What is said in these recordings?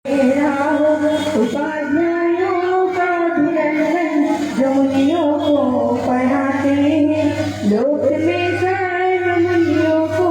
मेरा हो उपाध्यायों का धुरंधर जो मुनियों को पढ़ाते हैं, लोक में सारे मुनियों को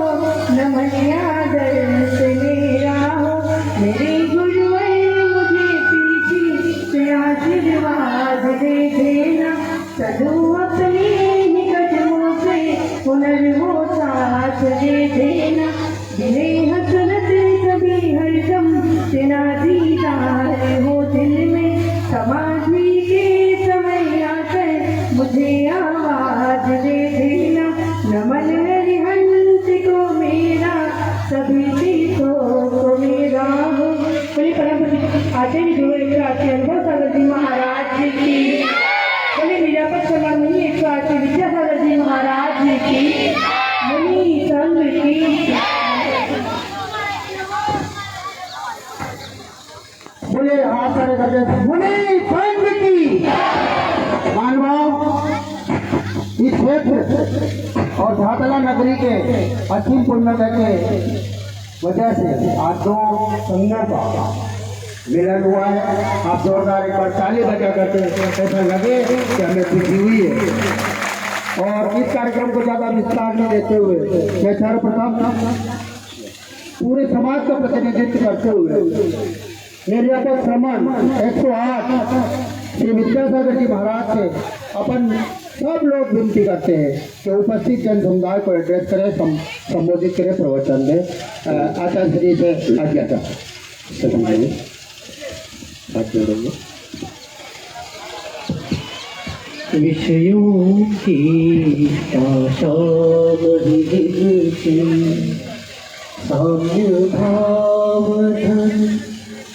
नमन आदर से मेरा हो। मेरे गुरुवर मुझे पीछे से आशीर्वाद दे देना, सदू अपने ही कदमों से हुनर वो साथ दे देना। बिने हसरत कभी हरदम तेरा दीदार हो दिल में, समाधि के समय आकर मुझे आवाज दे देना। नमन हरिहंस को मेरा, सभी तीर्थों को मेरा हो। बोले परम आचार्य गुरु आचार्य अनुभव सागर जी महाराज जी की, बोले निरापद समान मुनि एक आचार्य विद्यासागर जी महाराज जी की, मुनि संघ की। बोले हाथ खड़े करके मुनि संघ की। मानव इस क्षेत्र और झातला नगरी के असीम पुण्य के वजह से आज दो संघों का मिलन हुआ है। आप जोरदार एक बार ताली बजा करके ऐसा लगे कि हमें खुशी हुई है। और इस कार्यक्रम को ज्यादा विस्तार नहीं देते हुए मैं सर्वप्रथम पूरे समाज का प्रतिनिधित्व करते हुए निर्यातक श्रमण 108 श्री विद्यासागर जी महाराज से अपन सब लोग विनती करते हैं कि उपस्थित जन समुदाय को एड्रेस करें, संबोधित करें, प्रवचन दें। आचार्य श्री से आज्ञा था हाथ जोड़ेंगे। विषयों की आशा साम्य भाव धन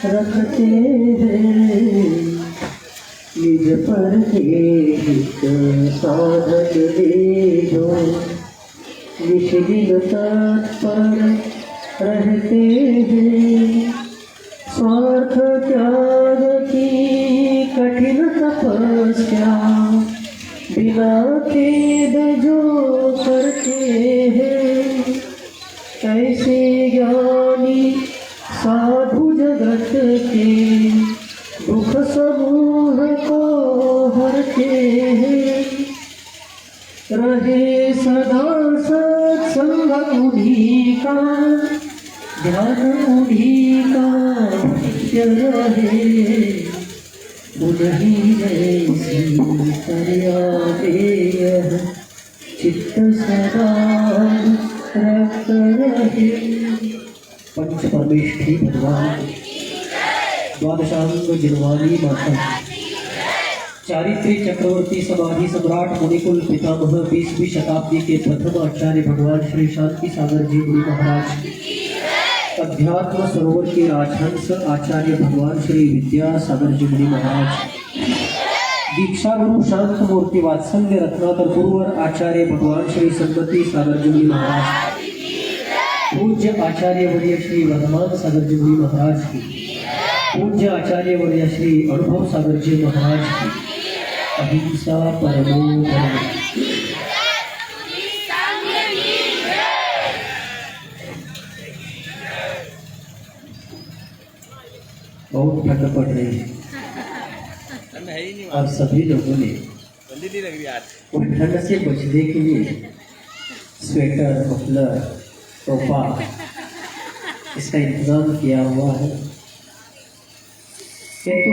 रखते हैं, निज पर हित साधक जो निष्ठिन तत्पर रहते हैं। स्वार्थ त्याग की कठिन तपस्या बिना खेद जो करते हैं, ऐसे ज्ञानी साधु जगत के दुख समूह को हरते हैं। रहे सदा सत्संग उन्हीं का, ध्यान उन्हीं का नित्य रहे। उन्हीं जैसी फरियादें चित्त सदा रख रहे। पंच परमेष्ठी भगवान द्वादशांग जिनवानी माता, चारित्री चक्रवर्ती समाधि सम्राट मुनिकुल पितामह 20वीं शताब्दी के प्रथम आचार्य भगवान श्री शांति सागर जी मुनि महाराज, अध्यात्म सरोवर के राजहंस आचार्य भगवान श्री विद्यासागर जी मुनि महाराज, दीक्षा गुरु शांत मूर्ति वात्सल्य रत्नाकर गुरुवर आचार्य भगवान श्री सन्मति सागर जी मुनि महाराज, पूज्य आचार्य वर्य श्री वर्धमान सागर जी मुनि महाराज की, पूज्य आचार्य वर्य श्री अनुभव सागर जी महाराज की, अहिंसा परमो धर्म। बहुत ठंड पड़ रही है और सभी लोगों ने उन ठंड से बचने के लिए स्वेटर, मफलर, टोपा इसका इंतजाम किया हुआ है। किंतु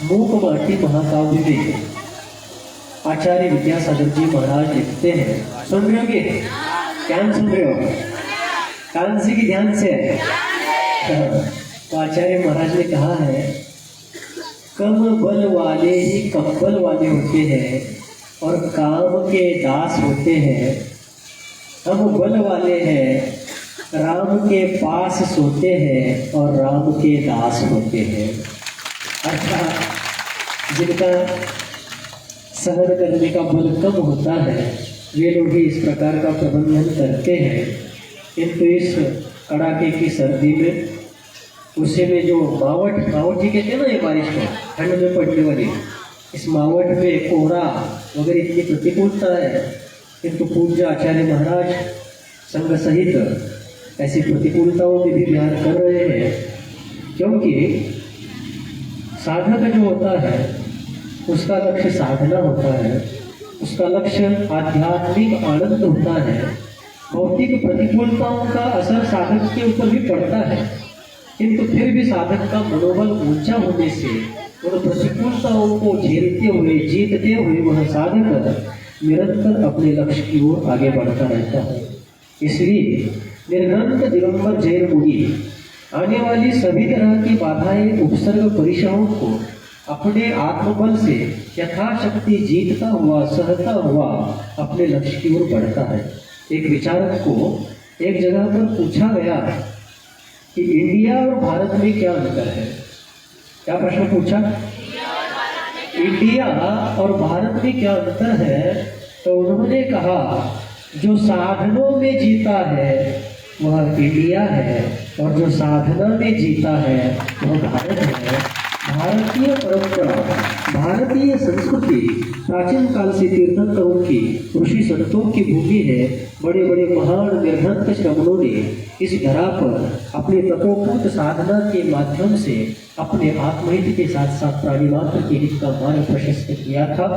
मूक माटी महाकाव्य में आचार्य विद्यासागर जी महाराज लिखते हैं, सुन रहे होगे? क्या सुन रहे हो? कान से कि ध्यान से? तो आचार्य महाराज ने कहा है, कम बल वाले ही कंबल वाले होते हैं और काम के दास होते हैं। हम बल वाले हैं, राम के पास सोते हैं और राम के दास होते हैं। अर्थात जिनका सहन करने का बल कम होता है वे लोग भी इस प्रकार का प्रबंधन करते हैं। किंतु इस कड़ाके की सर्दी में उसे में जो मावट जी कहते हैं ना, ये बारिश में ठंड में पड़ने वाली, इस मावट में कोहरा वगैरह इतनी प्रतिकूलता है, किंतु पूज्य आचार्य महाराज संघ सहित ऐसी प्रतिकूलताओं में भी ध्यान कर रहे हैं क्योंकि साधक जो होता है उसका लक्ष्य साधना होता है, उसका लक्ष्य आध्यात्मिक आनंद होता है। भौतिक प्रतिकूलताओं का असर साधक के ऊपर भी पड़ता है, किंतु फिर भी साधक का मनोबल ऊंचा होने से और प्रतिकूलताओं को झेलते हुए जीतते हुए वह साधक निरंतर अपने लक्ष्य की ओर आगे बढ़ता रहता है। इसलिए निर्ग्रंथ दिगंबर जैन मुनि आने वाली सभी तरह की बाधाएं उपसर्ग परिश्रमों को अपने आत्मबल से यथाशक्ति जीतता हुआ सहता हुआ अपने लक्ष्य की ओर बढ़ता है। एक विचारक को एक जगह पर पूछा गया कि इंडिया और भारत में क्या अंतर है। क्या प्रश्न पूछा? इंडिया और भारत में क्या अंतर है? तो उन्होंने कहा जो साधनों में जीता है वह इंडिया है और जो साधना में जीता है वह भारत है। भारतीय परंपरा, भारतीय संस्कृति प्राचीन काल से तीर्थंकरों की, ऋषि संतों की भूमि है। बड़े बड़े महान निर्धंत श्रमणों ने इस धरा पर अपने तपोपूत साधना के माध्यम से अपने आत्महित के साथ साथ प्राणी मात्र के हित का मार्ग प्रशस्त किया था,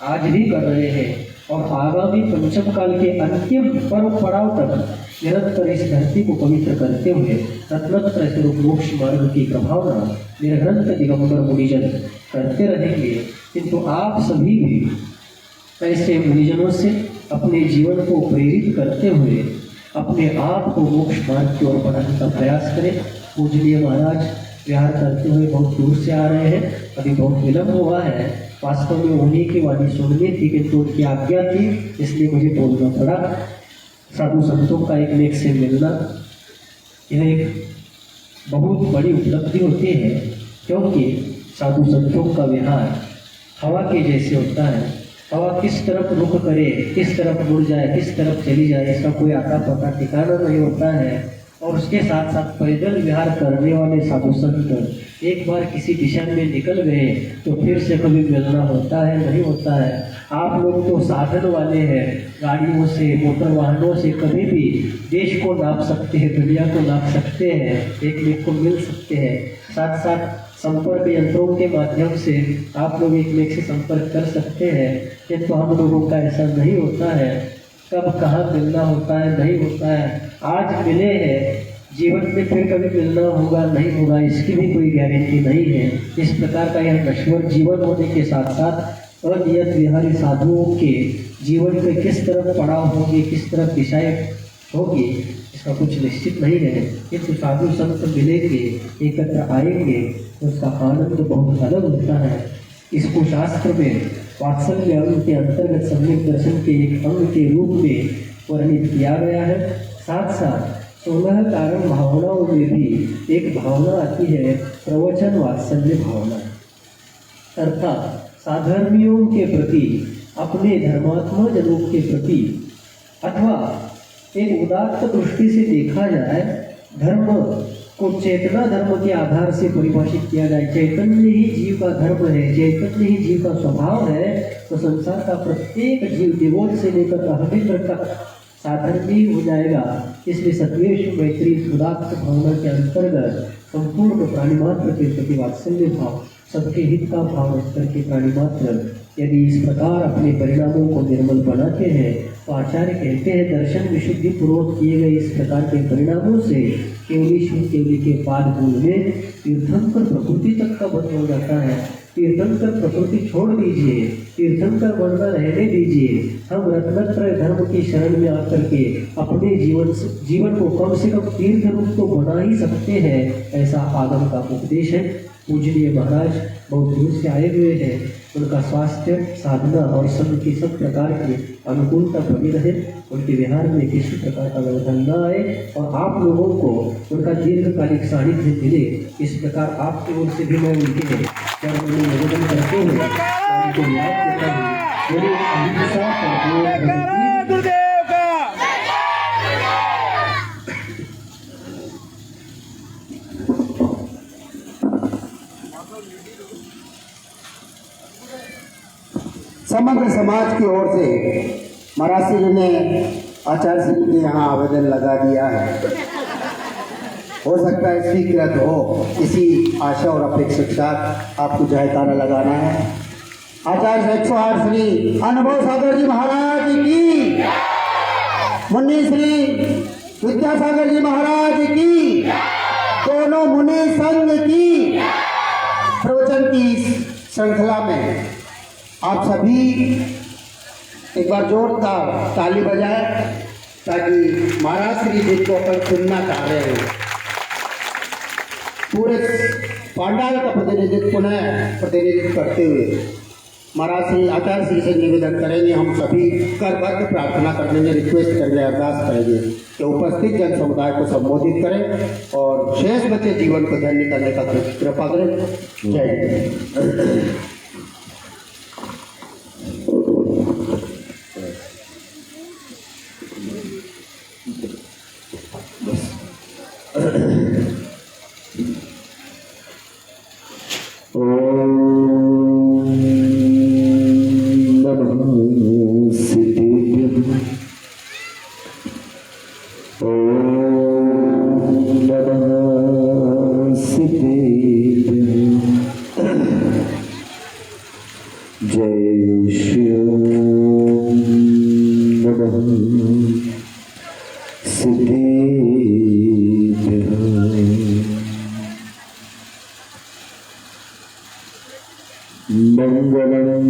आज भी कर रहे हैं और आगामी पंचम काल के अंतिम पर्व पड़ाव तक निरंतर इस धरती को पवित्र करते हुए रत्नत्र स्वरूप मोक्ष मार्ग की प्रभावना निर्ग्रंथ दिगंबर मुनिजन करते रहेंगे। किंतु आप सभी भी ऐसे मुनिजनों से अपने जीवन को प्रेरित करते हुए अपने आप को मोक्ष मार्ग की ओर बढ़ाने का प्रयास करें। पूजनीय महाराज विहार करते हुए बहुत दूर से आ रहे हैं, अभी बहुत विलंब हुआ है। वास्तव में उन्हीं की वाणी सुननी थी किंतु उनकी आज्ञा थी, इसलिए मुझे बोलना पड़ा। साधु संतों का एक नेक से मिलना यह एक बहुत बड़ी उपलब्धि होती है, क्योंकि साधु संतों का विहार हवा के जैसे होता है। हवा किस तरफ रुख करे, किस तरफ मुड़ जाए, किस तरफ चली जाए, इसका कोई आता पता ठिकाना नहीं होता है। और उसके साथ साथ पैदल विहार करने वाले साधु संत एक बार किसी दिशा में निकल गए तो फिर से कभी मिलना होता है नहीं होता है। आप लोग तो साधन वाले हैं, गाड़ियों से, मोटर वाहनों से कभी भी देश को नाप सकते हैं, दुनिया को नाप सकते हैं, एक एक को मिल सकते हैं। साथ साथ संपर्क यंत्रों के माध्यम से आप लोग एक एक से संपर्क कर सकते हैं, किंतु हम लोगों का ऐसा नहीं होता है। कब कहाँ मिलना होता है नहीं होता है। आज मिले हैं, जीवन में फिर कभी मिलना होगा नहीं होगा इसकी भी कोई गारंटी नहीं है। इस प्रकार का यह नश्वर जीवन होने के साथ साथ अनियत विहारी साधुओं के जीवन में किस तरफ पड़ाव होगी, किस तरफ दिशाएं होगी, इसका कुछ निश्चित नहीं है। किंतु साधु संत मिलेंगे, एकत्र आएंगे तो उसका आनंद बहुत अलग होता है। इसको शास्त्र में वात्सल्य अंग के अंतर्गत सम्यक दर्शन के एक अंग के रूप में वर्णित किया गया है। साथ साथ 16 कारण भावनाओं में भी एक भावना आती है प्रवचन वात्सल्य भावना, अर्थात साधर्मियों के प्रति, अपने धर्मात्मा जनों के प्रति, अथवा एक उदात्त दृष्टि से देखा जाए धर्म को चेतना धर्म के आधार से परिभाषित किया जाए। चैतन्य ही जीव का धर्म है, चैतन्य ही जीव का स्वभाव है, तो संसार का प्रत्येक जीव देवों से लेकर अहमित्र तक साधर्मी हो जाएगा। इसलिए सत्वेश मैत्री उदात्त भावना के अंतर्गत संपूर्ण प्राणी मात्र के प्रति वात्सल्य भाव, सबके हित का भाव रख करके प्राणी मात्र यदि इस प्रकार अपने परिणामों को निर्मल बनाते हैं तो आचार्य कहते हैं दर्शन विशुद्धि पूर्वक किए गए इस प्रकार के परिणामों से केवली शुद्ध केवली के पाद मूल में तीर्थंकर प्रकृति तक का बंध हो जाता है। तीर्थंकर प्रकृति छोड़ दीजिए, तीर्थंकर बनना रहने दीजिए। हम रत्नत्रय धर्म की शरण में आकर के अपने जीवन को कम से कम तीर्थ रूप तो बना ही सकते हैं, ऐसा आगम का उपदेश है। पूजनीय महाराज बहुत दूर से आए हुए हैं, उनका स्वास्थ्य, साधना और संघ की सब प्रकार की अनुकूलता बनी रहे, उनके विहार में किसी प्रकार का व्यवधान न आए और आप लोगों को उनका दीर्घकालिक सानिध्य मिले। इस प्रकार आपकी ओर से भी मैं उनके चरणों में निवेदन करते हुए उनको याद करता हूँ। मेरी अहिंसा समग्र समाज की ओर से महाराज जी ने आचार्य जी के यहाँ आवेदन लगा दिया है हो सकता है स्वीकृत हो, इसी आशा और अपेक्षा के साथ आपको जयकारा लगाना है। आचार्य 108 श्री अनुभव सागर जी महाराज की, मुनि श्री विद्यासागर जी महाराज की, दोनों मुनि संघ की प्रवचन की श्रृंखला में आप सभी एक बार जोरदार ताली बजाए ताकि महाराज श्री जी को अपन सुनना चाह रहे हैं। पूरे पांडाल का प्रतिनिधित्व करते हुए महाराज श्री आचार्य श्री से निवेदन करेंगे। हम सभी करबद्ध प्रार्थना करेंगे, रिक्वेस्ट करेंगे, अरदास करेंगे कि उपस्थित जन समुदाय को संबोधित करें और शेष बचे जीवन को धन्य करने का कृपा करें। जय हिंद। जय श्री मंगलम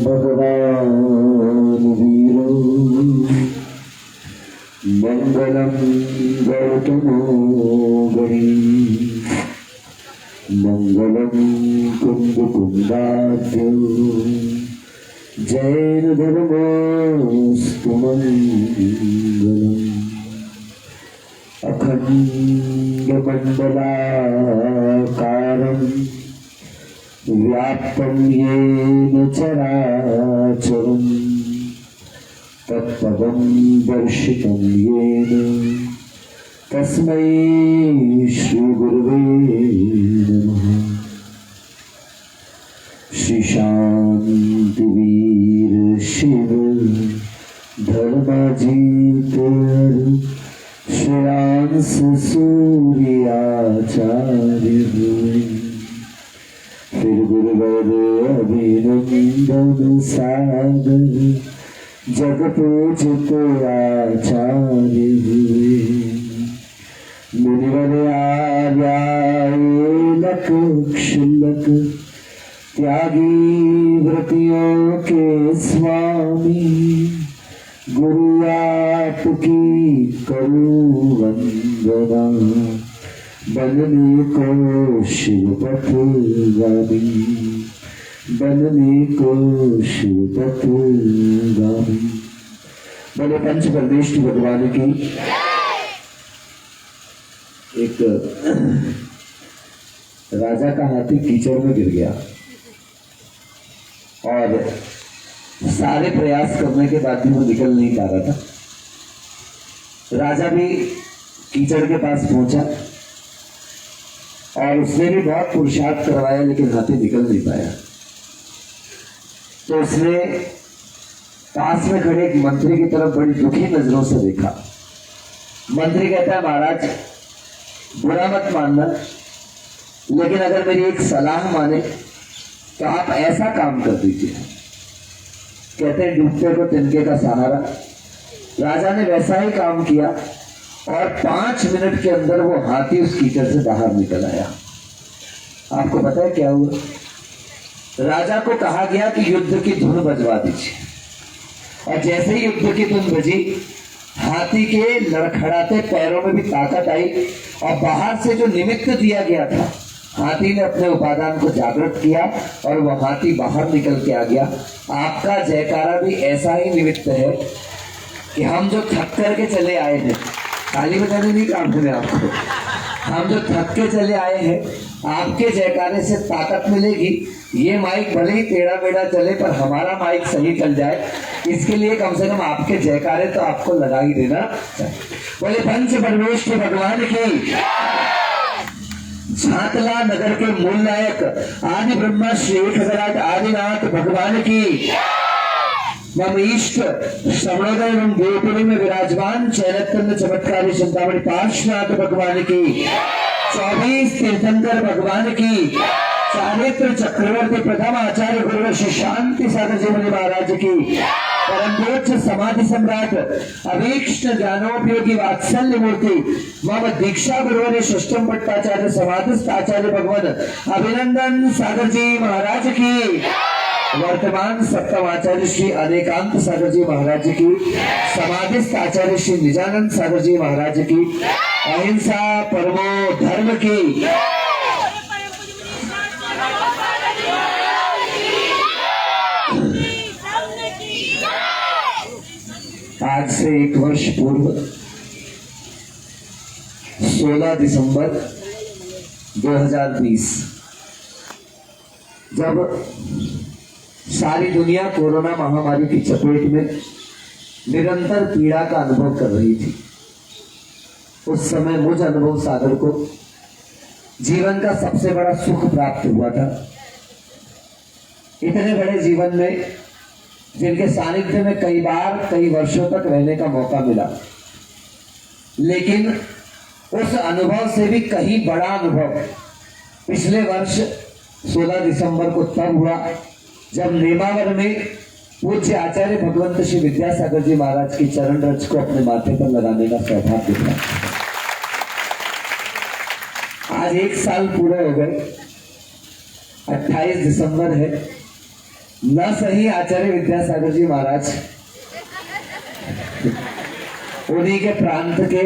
भगवान वीरो मंगलम गौतमो गणी मंगलम कुंदकुंदाद्यो जैन धर्मोस्तु मंगलम अखंड मंडलाकारं व्याप्तं येन चराचरं तत्पदं दर्शितं येन तस्मै श्री गुरुवे नमः। श्री शांतिवीर शिव धर्मजीत श्रेयांस सूर्याचार्य हुए फिर गुरुवर अभिनंदन सागर जगपूजित आचार्य हुए मुनिवर आर्यायक क्षुल्लक त्यागी व्रतियों के स्वामी गुरु आपकी करू वंदना बनने को शिवपथगामी बनने को शिवपथगामी। बोले पंच परमेश्वर भगवान की। एक राजा का हाथी कीचड़ में गिर गया और सारे प्रयास करने के बाद भी वो निकल नहीं पा रहा था। राजा भी कीचड़ के पास पहुंचा और उसने भी बहुत पुरुषार्थ करवाया लेकिन हाथी निकल नहीं पाया। तो उसने पास में खड़े एक मंत्री की तरफ बड़ी दुखी नजरों से देखा। मंत्री कहता है, महाराज बुरा मत मानना, लेकिन अगर मेरी एक सलाह माने तो आप ऐसा काम कर दीजिए। कहते हैं डूबते को तिनके का सहारा। राजा ने वैसा ही काम किया और 5 मिनट के अंदर वो हाथी उस कीचड़ से बाहर निकल आया। आपको पता है क्या हुआ? राजा को कहा गया कि युद्ध की धुन बजवा दीजिए और जैसे ही युद्ध की धुन बजी हाथी के लड़खड़ाते पैरों में भी ताकत आई और बाहर से जो निमित्त दिया गया था हाथी ने अपने उपादान को जागृत किया और वह हाथी बाहर निकल के आ गया। आपका जयकारा भी ऐसा ही निमित्त है कि हम जो थक करके चले आए हैं, ताली बजाने नहीं काम है आपको, हम जो थक के चले आए हैं आपके जयकारे से ताकत मिलेगी। ये माइक भले ही टेढ़ा मेढ़ा चले पर हमारा माइक सही चल जाए, इसके लिए कम से कम आपके जयकारे तो आपको लगा ही देना चाहिए। बोले पंच परमेश्वर भगवान की। झांतला नगर के मूल नायक आदि ब्रह्मा श्री खगराज आदिनाथ भगवान की। मम इष्ट श्रवणोदय एवं देवपुरी में विराजमान चैनतंद चमत्कारी चिंतामणि पार्श्वनाथ भगवान की, 24 तीर्थंकर भगवान की, चारित्र चक्रवर्ती प्रथम आचार्य गुरु श्री शांति सागर जी मुनि महाराज की, परमोच्च समाधि सम्राट अभीक्ष्ण ज्ञानोपयोगी वात्सल्य मूर्ति मम दीक्षा गुरुवरे षष्ठम भट्टाचार्य समाधिस्थ आचार्य भगवान अभिनंदन सागर जी महाराज की, वर्तमान सप्तम आचार्य श्री अनेकांत सागर जी महाराज की, समाधिस्थ आचार्य श्री निजानंद सागर जी महाराज की, अहिंसा परमो धर्म की, आज से 1 वर्ष पूर्व 16 दिसंबर 2020 जब सारी दुनिया कोरोना महामारी की चपेट में निरंतर पीड़ा का अनुभव कर रही थी, उस समय मुझ अनुभव सागर को जीवन का सबसे बड़ा सुख प्राप्त हुआ था। इतने बड़े जीवन में जिनके सानिध्य में कई बार कई वर्षों तक रहने का मौका मिला, लेकिन उस अनुभव से भी कहीं बड़ा अनुभव पिछले वर्ष 16 दिसंबर को तब हुआ जब नेमावर में पूज्य आचार्य भगवंत श्री विद्यासागर जी महाराज की चरण रज को अपने माथे पर लगाने का सौभाग्य था। आज 1 साल पूरे हो गए, 28 दिसंबर है। न सही आचार्य विद्यासागर जी महाराज उन्हीं के प्रांत के,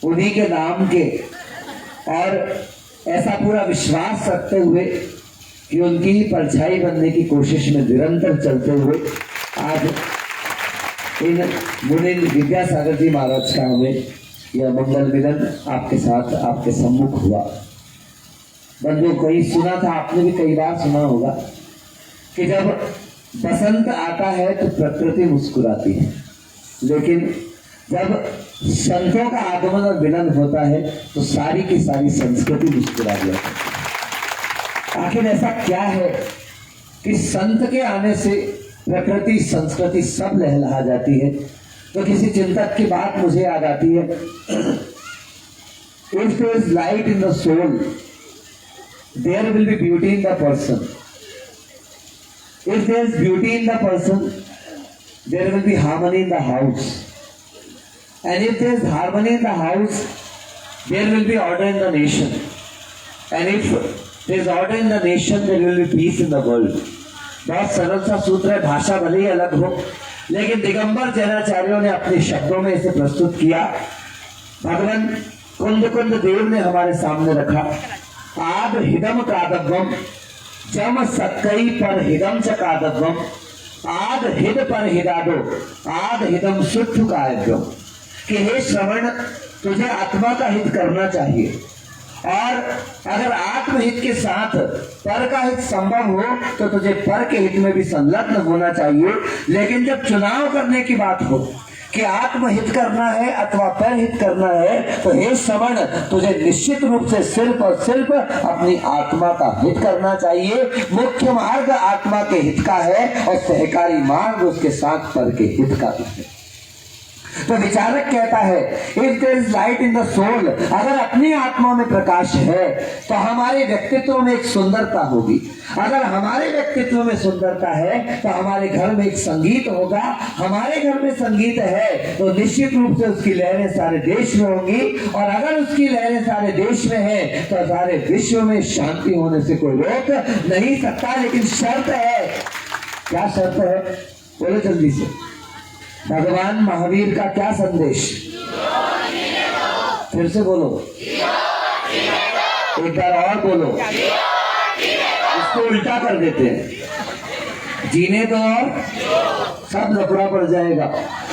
उन्हीं के नाम के, और ऐसा पूरा विश्वास रखते हुए कि उनकी ही परछाई बनने की कोशिश में निरंतर चलते हुए आज इन मुनि विद्यासागर जी महाराज का हमें यह मंगल मिलन आपके साथ आपके सम्मुख हुआ। बंधु, कई सुना था, आपने भी कई बार सुना होगा कि जब बसंत आता है तो प्रकृति मुस्कुराती है, लेकिन जब संतों का आगमन और मिलन होता है तो सारी की सारी संस्कृति मुस्कुरा जाती है। आखिर ऐसा क्या है कि संत के आने से प्रकृति संस्कृति सब लहलहा जाती है? तो किसी चिंतक की बात मुझे याद आती है, if there is light in the soul there will be beauty in the person, if there is beauty in the person there will be harmony in the house, and if there is harmony in the house there will be order in the nation, and if there is order in the nation there will be peace in the world। बहुत सरल सा सूत्र है, भाषा भले ही अलग हो, लेकिन दिगंबर जैनाचार्यों ने अपने शब्दों में इसे प्रस्तुत किया। भगवान कुंद कुंद देव ने हमारे सामने रखा, आद हिदम कादव्यम जम सक्कई पर हिदम च कादव्यम, आद हिद पर हिदादो आद हिदम शुद्ध कायव्यम। कि हे श्रवण, तुझे आत्मा का हित करना चाहिए, और अगर आत्महित के साथ पर का हित संभव हो तो तुझे पर के हित में भी संलग्न होना चाहिए। लेकिन जब चुनाव करने की बात हो कि आत्महित करना है अथवा पर हित करना है, तो हे श्रवण, तुझे निश्चित रूप से सिर्फ और सिर्फ अपनी आत्मा का हित करना चाहिए। मुख्य मार्ग आत्मा के हित का है और सहकारी मार्ग उसके साथ पर के हित का भी है। तो विचारक कहता है, if there is light in the soul, अगर अपनी आत्मा में प्रकाश है तो हमारे व्यक्तित्व में एक सुंदरता होगी। अगर हमारे व्यक्तित्व में सुंदरता है तो हमारे घर में एक संगीत होगा। हमारे घर में संगीत है तो निश्चित रूप से उसकी लहरें सारे देश में होंगी, और अगर उसकी लहरें सारे देश में है तो सारे विश्व में शांति होने से कोई रोक नहीं सकता। लेकिन शर्त है, क्या शर्त है? बोलो जल्दी से। भगवान महावीर का क्या संदेश? फिर से बोलो, एक बार और बोलो। इसको उल्टा कर देते हैं, जीने दो और सब लफड़ा पड़ जाएगा,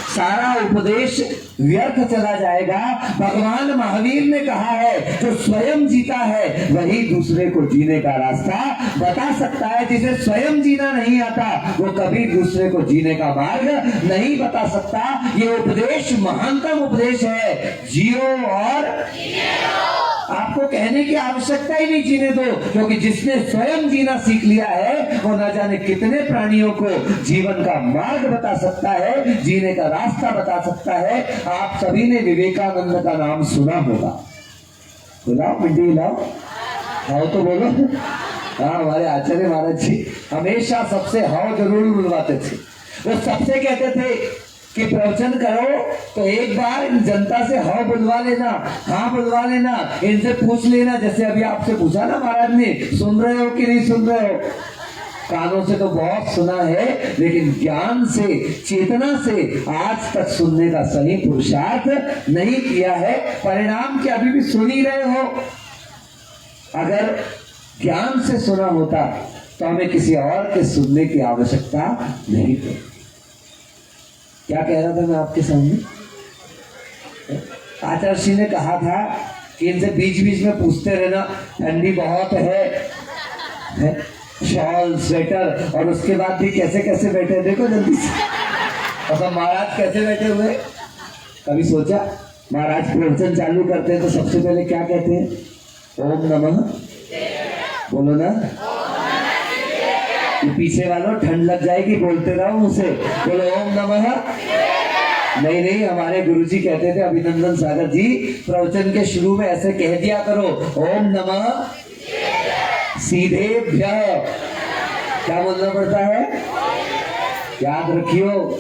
सारा उपदेश व्यर्थ चला जाएगा। भगवान महावीर ने कहा है, जो स्वयं जीता है वही दूसरे को जीने का रास्ता बता सकता है। जिसे स्वयं जीना नहीं आता वो कभी दूसरे को जीने का मार्ग नहीं बता सकता। ये उपदेश महानतम उपदेश है, जियो और आपको कहने की आवश्यकता ही नहीं, जीने दो, क्योंकि जिसने स्वयं जीना सीख लिया है वो न जाने कितने प्राणियों को जीवन का मार्ग बता सकता है, जीने का रास्ता बता सकता है। आप सभी ने विवेकानंद का नाम सुना होगा। बुलाओ मिट्टी लाओ, हाओ तो बोलो। हाँ, हमारे आचार्य महाराज जी हमेशा सबसे हाओ जरूर बुलवाते थे। वो सबसे कहते थे कि प्रवचन करो तो एक बार इन जनता से हाँ बुलवा लेना, हाँ बुलवा लेना, इनसे पूछ लेना, जैसे अभी आपसे पूछा ना महाराज ने, सुन रहे हो कि नहीं सुन रहे हो। कानों से तो बहुत सुना है, लेकिन ज्ञान से, चेतना से आज तक सुनने का सही पुरुषार्थ नहीं किया है। परिणाम क्या अभी भी सुन ही रहे हो। अगर ज्ञान से सुना होता तो हमें किसी और के सुनने की आवश्यकता नहीं थी। क्या कह रहा था मैं आपके सामने? आचार्य जी ने कहा था कि इनसे बीच बीच में पूछते रहना, ठंडी बहुत है, शॉल स्वेटर, और उसके बाद भी कैसे कैसे बैठे, देखो जल्दी से। और सब महाराज कैसे बैठे हुए, कभी सोचा? महाराज प्रवचन चालू करते हैं तो सबसे पहले क्या कहते हैं? ओम नमः, बोलो ना। पीछे वालों ठंड लग जाएगी, बोलते रहो मुझसे, बोलो ओम नमः। नहीं, हमारे गुरुजी कहते थे, अभिनंदन सागर जी, प्रवचन के शुरू में ऐसे कह दिया करो, ओम नमः सीधेभ्यः। क्या बोलना पड़ता है? याद रखियो,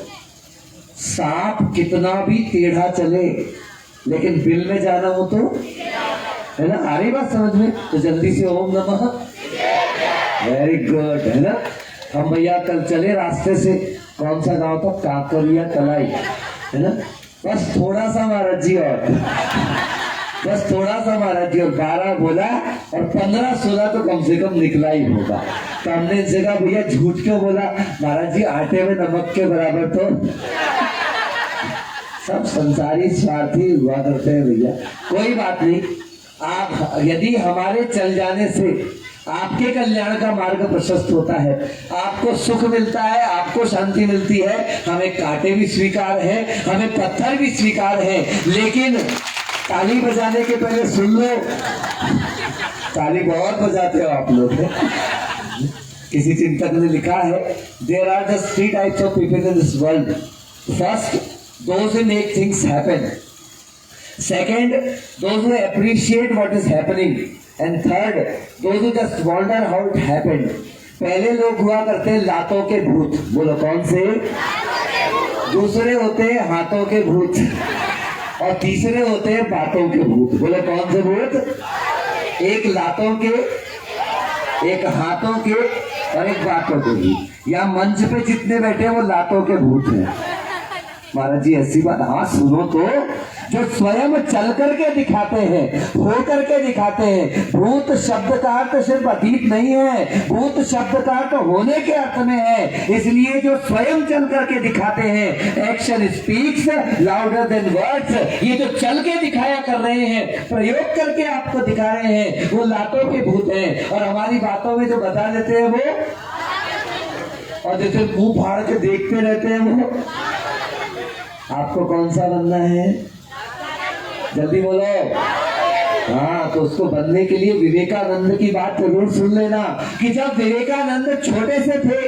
सांप कितना भी टेढ़ा चले, लेकिन बिल में जाना हो तो, है ना? आ रही बात समझ में? तो जल्दी से ओम नमः। वेरी गुड, है ना? हम भैया कल चले रास्ते से, कौन सा गांव था? काकरिया तलाई, है ना? बस थोड़ा सा महाराज जी और, बस थोड़ा सा महाराज जी और, 12 बोला और 15-16 तो कम से कम निकला ही होगा। तो हमने इनसे कहा भैया झूठ क्यों बोला? महाराज जी आटे में नमक के बराबर तो सब संसारी स्वार्थी हुआ करते हैं भैया। कोई बात नहीं, आप यदि हमारे चल जाने से आपके कल्याण का मार्ग प्रशस्त होता है, आपको सुख मिलता है, आपको शांति मिलती है, हमें कांटे भी स्वीकार है, हमें पत्थर भी स्वीकार है, लेकिन ताली बजाने के पहले सुन लो। ताली बहुत बजाते हो आप लोग। किसी चिंतक ने लिखा है, there are just 3 types of people in this world. First, those who make things happen. Second, those who appreciate what is happening. And third, those who just wonder how it happened। पहले लोग हुआ करते हैं लातों के भूत, बोलो कौन से? दूसरे होते हैं हाथों के भूत, और तीसरे होते हैं बातों के भूत, बोलो कौन से भूत? एक लातों के, एक हाथों के, और एक बातों के भूत। या मंच पे जितने बैठे हैं वो लातों के भूत हैं। महाराज जी ऐसी बात? हाँ सुनो तो, जो स्वयं चल करके दिखाते हैं, हो करके दिखाते हैं। भूत शब्द का अर्थ सिर्फ अतीत नहीं है, भूत शब्द का अर्थ होने के अर्थ में है। इसलिए जो स्वयं चल करके दिखाते हैं, action speaks louder than words. ये जो चल के दिखाया कर रहे हैं, प्रयोग करके आपको दिखा रहे हैं, वो लातों के भूत हैं। और हमारी बातों में जो बता देते हैं वो, और जैसे मुंह फाड़ के देखते रहते हैं वो। आपको कौन सा बनना है? जल्दी बोलो। हाँ, तो उसको बनने के लिए विवेकानंद की बात जरूर सुन लेना कि जब विवेकानंद छोटे से थे,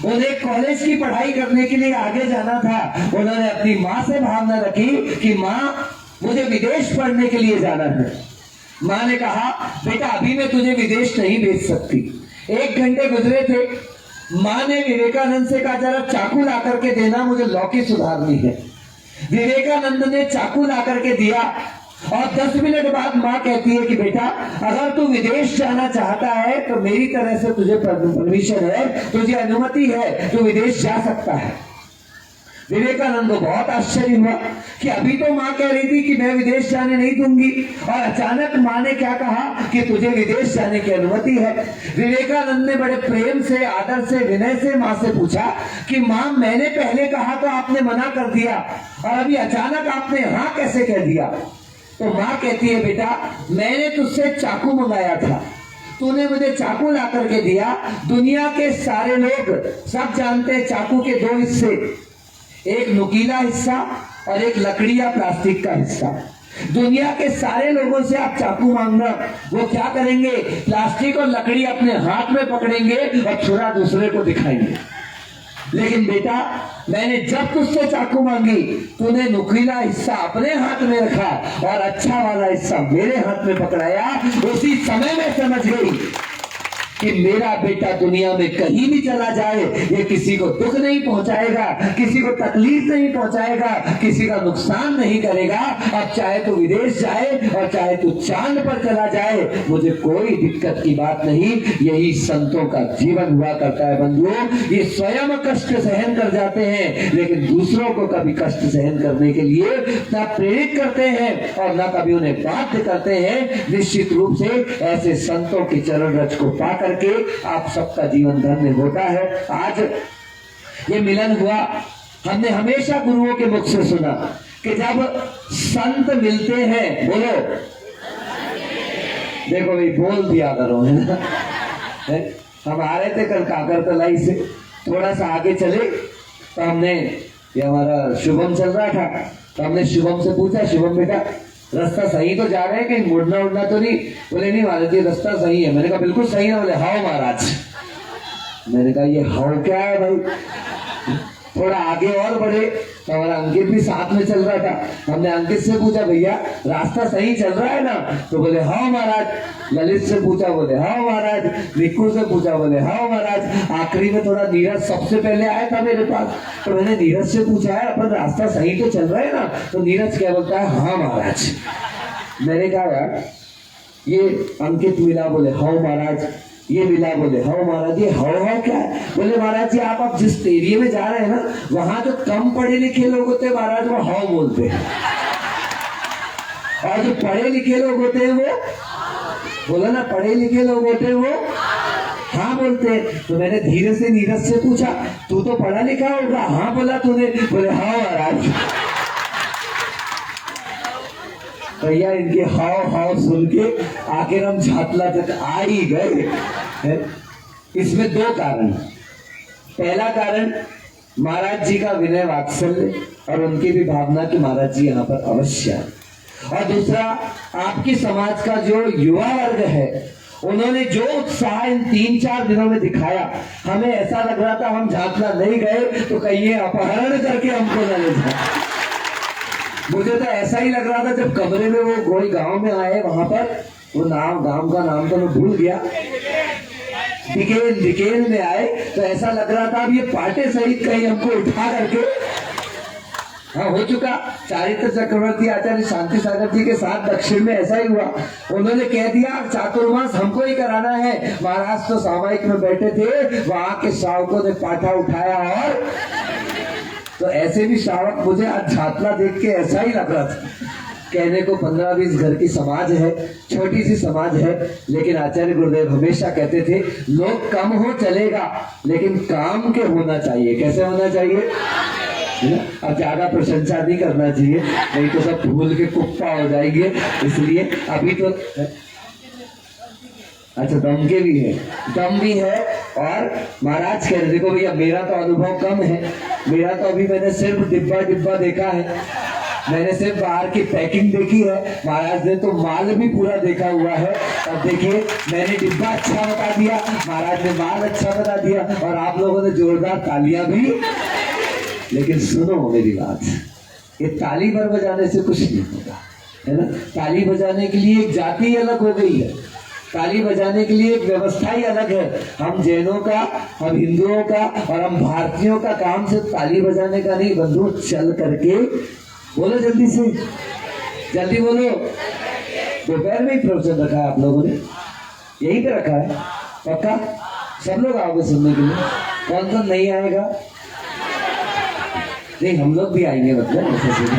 उन्हें कॉलेज की पढ़ाई करने के लिए आगे जाना था। उन्होंने अपनी माँ से भावना रखी कि माँ मुझे विदेश पढ़ने के लिए जाना है। माँ ने कहा बेटा अभी मैं तुझे विदेश नहीं भेज सकती। 1 घंटे गुजरे थे, माँ ने विवेकानंद से कहा जरा चाकू ला करके देना, मुझे लौकी सुधारनी है। विवेकानंद ने चाकू ला करके दिया, और 10 मिनट बाद माँ कहती है कि बेटा अगर तू विदेश जाना चाहता है तो मेरी तरह से तुझे परमिशन है, तुझे अनुमति है, तू विदेश जा सकता है। विवेकानंद को बहुत आश्चर्य हुआ कि अभी तो माँ कह रही थी कि मैं विदेश जाने नहीं दूंगी, और अचानक माँ ने क्या कहा कि तुझे विदेश जाने की अनुमति है। विवेकानंद ने बड़े प्रेम से, आदर से, विनय से माँ से पूछा कि माँ मैंने पहले कहा तो आपने मना कर दिया, और अभी अचानक आपने हाँ कैसे कह दिया? तो माँ कहती है बेटा मैंने तुझसे चाकू मंगाया था, तूने मुझे चाकू ला करके दिया। दुनिया के सारे लोग सब जानते हैं चाकू के 2 हिस्से, एक नुकीला हिस्सा और एक लकड़ी या प्लास्टिक का हिस्सा। दुनिया के सारे लोगों से आप चाकू मांगना, वो क्या करेंगे? प्लास्टिक और लकड़ी अपने हाथ में पकड़ेंगे और छुरा दूसरे को दिखाएंगे। लेकिन बेटा, मैंने जब तुझसे चाकू मांगी, तूने नुकीला हिस्सा अपने हाथ में रखा और अच्छा वाला हिस्सा मेरे हाथ में पकड़ाया। उसी समय में समझ गई कि मेरा बेटा दुनिया में कहीं भी चला जाए, ये किसी को दुख नहीं पहुंचाएगा, किसी को तकलीफ नहीं पहुंचाएगा, किसी का नुकसान नहीं करेगा। अब चाहे तू विदेश जाए और चाहे तू चांद पर चला जाए, मुझे कोई दिक्कत की बात नहीं। यही संतों का जीवन हुआ करता है बंधुओं। ये स्वयं कष्ट सहन कर जाते हैं, लेकिन दूसरों को कभी कष्ट सहन करने के लिए ना प्रेरित करते हैं और ना कभी उन्हें बाध्य करते हैं। निश्चित रूप से ऐसे संतों के चरण रज को पाकर के आप सबका जीवन धन्य होता है। आज ये मिलन हुआ, हमने हमेशा गुरुओं के मुख से सुना कि जब संत मिलते हैं, बोलो, देखो भाई बोल दिया करो, है ना। हम आ रहे थे कल काकर तलाई से, थोड़ा सा आगे चले तो हमने, ये हमारा शुभम चल रहा था, तो हमने शुभम से पूछा, शुभम बेटा रास्ता सही तो जा रहे हैं, कहीं मुड़ना उड़ना तो नहीं? बोले नहीं महाराज जी, रास्ता सही है। मैंने कहा बिल्कुल सही है। बोले हाँ महाराज। मैंने कहा ये हाँ क्या है भाई? थोड़ा आगे और बढ़े तो हमारा अंकित भी साथ में चल रहा था। हमने अंकित से पूछा, भैया रास्ता सही चल रहा है ना? तो बोले हाँ महाराज। ललित से पूछा, बोले हाँ महाराज। निक्कू से पूछा, बोले हाँ महाराज। आखिरी में थोड़ा नीरज सबसे पहले आया था मेरे पास, तो मैंने नीरज से पूछा है अपन रास्ता सही तो चल रहा है ना? तो नीरज क्या बोलता है, हाँ महाराज। मैंने कहा यार ये अंकित मिला, बोले हाँ महाराज। ये मिला, बोले हाँ महाराज। ये हाँ क्या है? बोले महाराज जी आप अब जिस एरिया में जा रहे हैं ना, वहां जो कम पढ़े लिखे लोग होते हैं महाराज, वो हाँ बोलते हैं, और जो पढ़े लिखे लोग होते हैं वो, बोला ना, पढ़े लिखे लोग होते हैं वो हाँ बोलते हैं। तो मैंने धीरे से नीरज से पूछा, तू तो पढ़ा लिखा होगा? हाँ बोला तूने? बोले हाँ महाराज। भैया इनके हाव हाव सुन के आखिर हम झातला तक आ ही गए। इसमें दो कारण। पहला कारण महाराज जी का विनय वात्सल्य और उनकी भी भावना कि महाराज जी यहाँ पर अवश्य है। और दूसरा आपकी समाज का जो युवा वर्ग है, उन्होंने जो उत्साह इन 3-4 दिनों में दिखाया, हमें ऐसा लग रहा था हम झातला नहीं गए तो कहीं ये अपहरण करके हमको न ले जाए। मुझे तो ऐसा ही लग रहा था जब कमरे में वो कोई गांव में आए, वहां पर वो नाम, गांव का नाम तो मैं भूल गया, डिकेल में आए, तो ऐसा लग रहा था अब ये पाटे सहित कहीं हमको उठा करके, हाँ हो चुका। चारित्र चक्रवर्ती आचार्य शांति सागर जी के साथ दक्षिण में ऐसा ही हुआ। उन्होंने कह दिया चातुर्मास हमको ही कराना है। महाराज तो सामायिक में बैठे थे, वहां के श्रावकों ने पाठा उठाया, और तो ऐसे भी श्रावक, मुझे आज झातला देख के ऐसा ही लग रहा था। कहने को 15-20 घर की समाज है, छोटी सी समाज है, लेकिन आचार्य गुरुदेव हमेशा कहते थे लोग कम हो चलेगा, लेकिन काम के होना चाहिए। कैसे होना चाहिए? अब ज्यादा प्रशंसा नहीं करना चाहिए, नहीं तो सब भूल के कुप्पा हो जाएंगे। इसलिए अभी तो अच्छा दम के भी है, दम भी है। और महाराज कह रहे, देखो भैया मेरा तो अनुभव कम है, मेरा तो अभी मैंने सिर्फ डिब्बा देखा है, मैंने सिर्फ बाहर की पैकिंग देखी है। महाराज ने तो माल भी पूरा देखा हुआ है। अब देखिए मैंने डिब्बा अच्छा बता दिया, महाराज ने माल अच्छा बता दिया, और आप लोगों ने जोरदार तालियां भी। लेकिन सुनो मेरी बात, ये ताली भर बजाने से कुछ नहीं होगा, है ना। ताली बजाने के लिए एक जाति अलग हो गई है, ताली बजाने के लिए एक व्यवस्था ही अलग है। हम जैनों का, हम हिंदुओं का और हम भारतीयों का काम सिर्फ ताली बजाने का नहीं बंधु, चल करके बोलो, जल्दी से जल्दी बोलो। दोपहर में ही प्रवचन रखा है आप लोगों ने, यहीं पे रखा है पक्का? सब लोग आओगे सुनने के लिए? कौन कौन नहीं आएगा? नहीं हम लोग भी आएंगे, मतलब ऐसा सुना।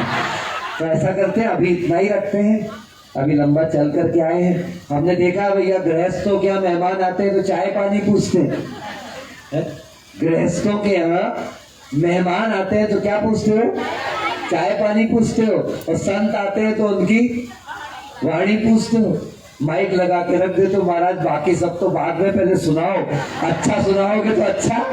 तो ऐसा करते हैं, अभी इतना ही रखते हैं, अभी लंबा चल करके आए हैं। हमने देखा भैया गृहस्थों के यहाँ मेहमान आते हैं तो चाय पानी पूछते हैं। गृहस्थों के यहाँ मेहमान आते हैं तो क्या पूछते हो? चाय पानी पूछते हो। और संत आते हैं तो उनकी वाणी पूछते हो। माइक लगा के रख दे तो महाराज बाकी सब तो बाद में, पहले सुनाओ, अच्छा सुनाओगे तो अच्छा।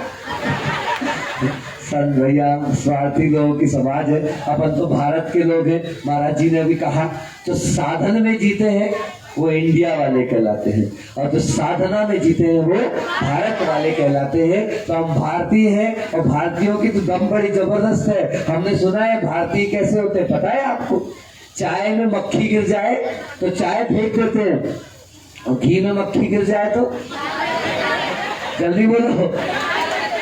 संत भैया स्वार्थी लोगों की समाज है, अपन तो भारत के लोग हैं। महाराज जी ने अभी कहा जो साधन में जीते हैं वो इंडिया वाले कहलाते हैं, और जो साधना में जीते हैं वो भारत वाले कहलाते हैं। तो हम भारतीय हैं, और भारतीयों की तो दम बड़ी जबरदस्त है। हमने सुना है भारतीय कैसे होते हैं, पता है आपको? चाय में मक्खी गिर जाए तो चाय फेंक देते हैं, और घी में मक्खी गिर जाए तो जल्दी बोलो।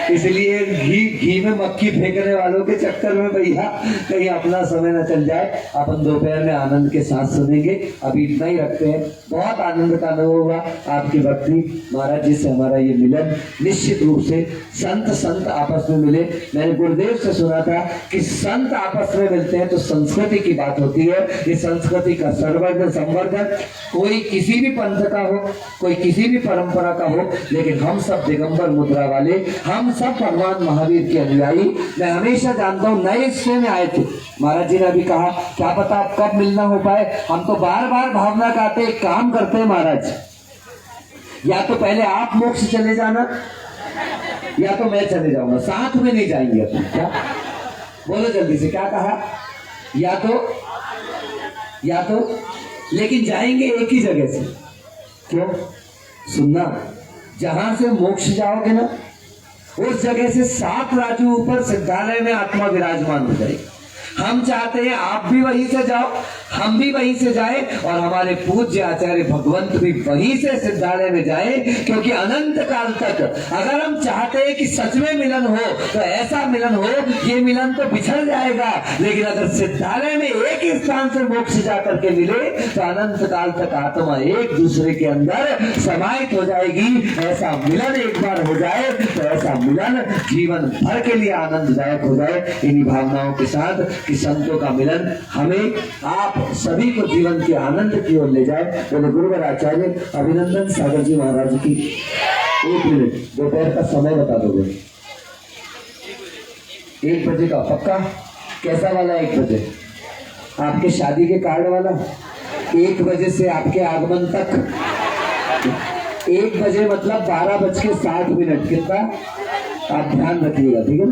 इसलिए घी में मक्खी फेंकने वालों के चक्कर में भैया कहीं अपना समय न चल जाए। अपन दोपहर में आनंद के साथ सुनेंगे, अभी इतना ही रखते हैं। बहुत आनंद का अनुभव हुआ आपकी भक्ति, महाराज जी से हमारा ये मिलन। निश्चित रूप से संत आपस में मिले। मैंने गुरुदेव से सुना था कि संत आपस में मिलते हैं तो संस्कृति की बात होती है। ये संस्कृति का संवर्धन कोई किसी भी पंथ का हो, कोई किसी भी परंपरा का हो, लेकिन हम सब दिगंबर मुद्रा वाले, हम सब भगवान महावीर के अनुयायी। मैं हमेशा जानता हूँ नए हिस्से में आए थे। महाराज जी ने अभी कहा क्या पता आप कब मिलना हो पाए। हम तो बार बार भावना कहते एक काम करते हैं महाराज, या तो पहले आप मोक्ष चले जाना या तो मैं चले जाऊंगा, साथ में नहीं जाएंगे अपन। क्या बोलो जल्दी से, क्या कहा? या तो लेकिन जाएंगे एक ही जगह से। क्यों? सुनना, जहां से मोक्ष जाओगे ना उस जगह से 7 राजू ऊपर सिद्धालय में आत्मा विराजमान हो जाएगी। हम चाहते हैं आप भी वहीं से जाओ, हम भी वहीं से जाएं, और हमारे पूज्य आचार्य भगवंत भी वहीं से सिद्धालय में जाएं, क्योंकि अनंत काल तक अगर हम चाहते हैं कि सच में मिलन हो तो ऐसा मिलन हो, ये मिलन तो बिछड़ जाएगा, लेकिन अगर सिद्धालय में एक ही स्थान से मोक्ष जाकर के मिले तो अनंत काल तक आत्मा एक दूसरे के अंदर समाहित हो जाएगी। ऐसा मिलन एक बार हो जाए तो ऐसा मिलन जीवन भर के लिए आनंददायक हो जाए। इन्हीं भावनाओं के साथ कि संतों का मिलन हमें आप सभी को जीवन के आनंद की ओर ले जाए। बोले गुरुवर आचार्य अभिनंदन सागर जी महाराज की। 1 मिनट, दोपहर का समय बता दोगे? 1 बजे का पक्का? कैसा वाला 1 बजे? आपके शादी के कार्ड वाला? 1 बजे से आपके आगमन तक 1 बजे मतलब 12:60 कितना? आप ध्यान रखिएगा, ठीक है?